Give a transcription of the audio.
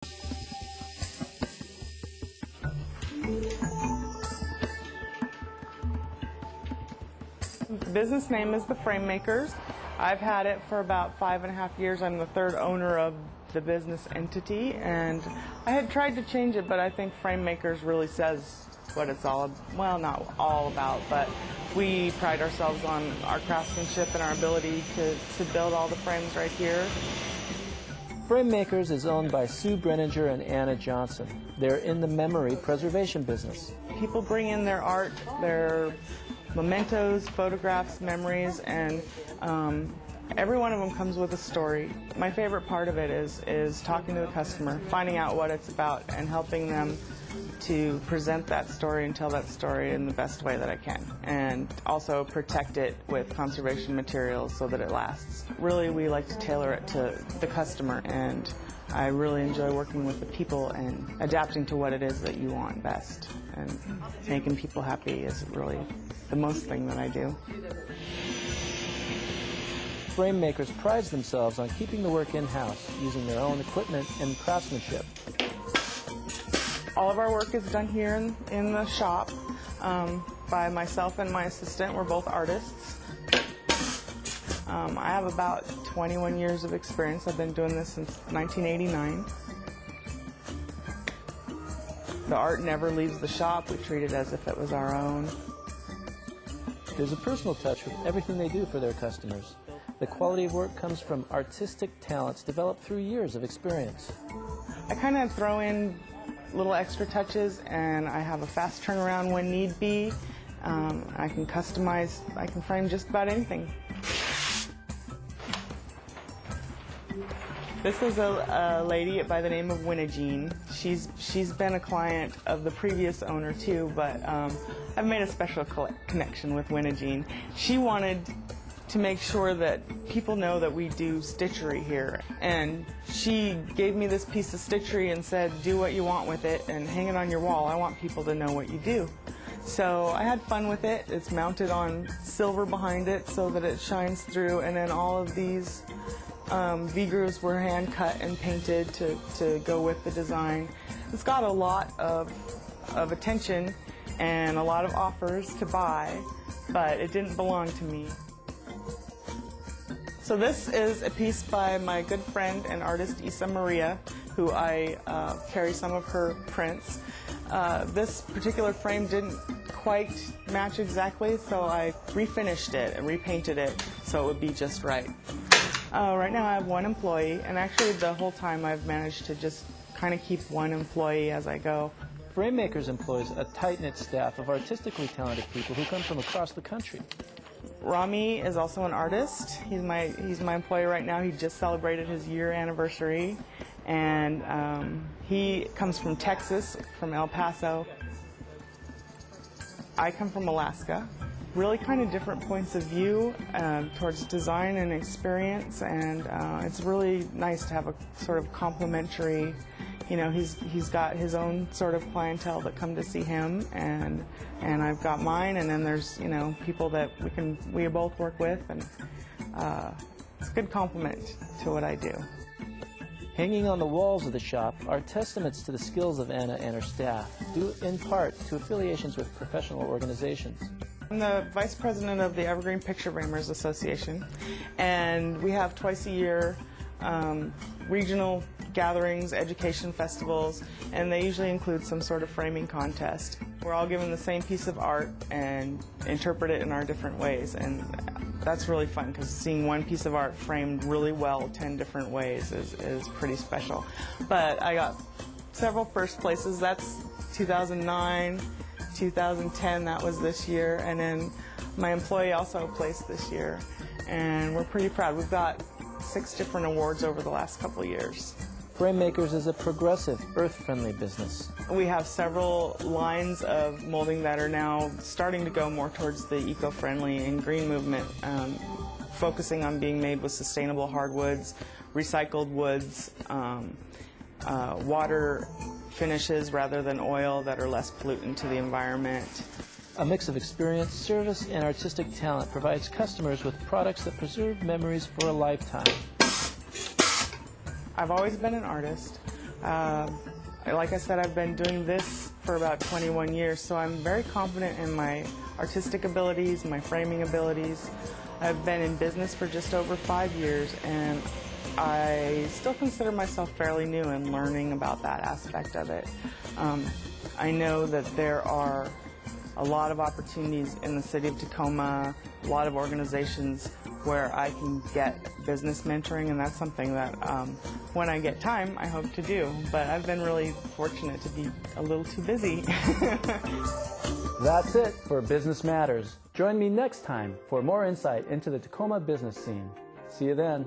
The business name is The Frame Makers. I've had it for about 5.5 years. I'm the third owner of the business entity, and I had tried to change it, but I think Frame Makers really says what it's all, well, not all about, but we pride ourselves on our craftsmanship and our ability to build all the frames right here. Frame Makers is owned by Sue Brenninger and Anna Johnson. They're in the memory preservation business. People bring in their art, their mementos, photographs, memories, and every one of them comes with a story. My favorite part of it is talking to the customer, finding out what it's about, and helping them to present that story and tell that story in the best way that I can, and also protect it with conservation materials so that it lasts. Really, we like to tailor it to the customer, and I really enjoy working with the people and adapting to what it is that you want best, and making people happy is really the most thing that I do. Frame Makers prides themselves on keeping the work in-house, using their own equipment and craftsmanship. All of our work is done here in the shop by myself and my assistant. We're both artists. I have about 21 years of experience. I've been doing this since 1989. The art never leaves the shop. We treat it as if it was our own. There's a personal touch with everything they do for their customers. The quality of work comes from artistic talents developed through years of experience. I kind of throw in little extra touches, and I have a fast turnaround when need be. I can customize, I can frame just about anything. This is a lady by the name of Winnagene. She's been a client of the previous owner too, but I've made a special connection with Winnagene. She wanted to make sure that people know that we do stitchery here, and she gave me this piece of stitchery and said, do what you want with it and hang it on your wall. I want people to know what you do. So I had fun with it. It's mounted on silver behind it so that it shines through, and then all of these V-grooves were hand cut and painted to go with the design. It's got a lot of attention and a lot of offers to buy, but it didn't belong to me. So this is a piece by my good friend and artist Isa Maria, who I carry some of her prints. This particular frame didn't quite match exactly, so I refinished it and repainted it so it would be just right. Right now I have one employee, and actually the whole time I've managed to just kind of keep one employee as I go. Frame Makers employs a tight-knit staff of artistically talented people who come from across the country. Rami is also an artist. He's my employee right now. He just celebrated his year anniversary, and he comes from Texas, from El Paso. I come from Alaska. Really kind of different points of view towards design and experience, and it's really nice to have a sort of complementary. You know, he's got his own sort of clientele that come to see him, and I've got mine, and then there's, you know, people that we both work with, and it's a good complement to what I do. Hanging on the walls of the shop are testaments to the skills of Anna and her staff, due in part to affiliations with professional organizations. I'm the vice president of the Evergreen Picture Framers Association, and we have twice a year regional gatherings, education festivals, and they usually include some sort of framing contest. We're all given the same piece of art and interpret it in our different ways, and that's really fun, because seeing one piece of art framed really well 10 different ways is pretty special. But I got several first places. That's 2009, 2010, that was this year, and then my employee also placed this year, and we're pretty proud. We've got 6 different awards over the last couple of years. Frame Makers is a progressive, earth-friendly business. We have several lines of molding that are now starting to go more towards the eco-friendly and green movement, focusing on being made with sustainable hardwoods, recycled woods, water finishes rather than oil that are less pollutant to the environment. A mix of experience, service, and artistic talent provides customers with products that preserve memories for a lifetime. I've always been an artist. Like I said, I've been doing this for about 21 years, so I'm very confident in my artistic abilities, my framing abilities. I've been in business for just over 5 years, and I still consider myself fairly new in learning about that aspect of it. I know that there are a lot of opportunities in the city of Tacoma, a lot of organizations where I can get business mentoring, and that's something that when I get time, I hope to do. But I've been really fortunate to be a little too busy. That's it for Business Matters. Join me next time for more insight into the Tacoma business scene. See you then.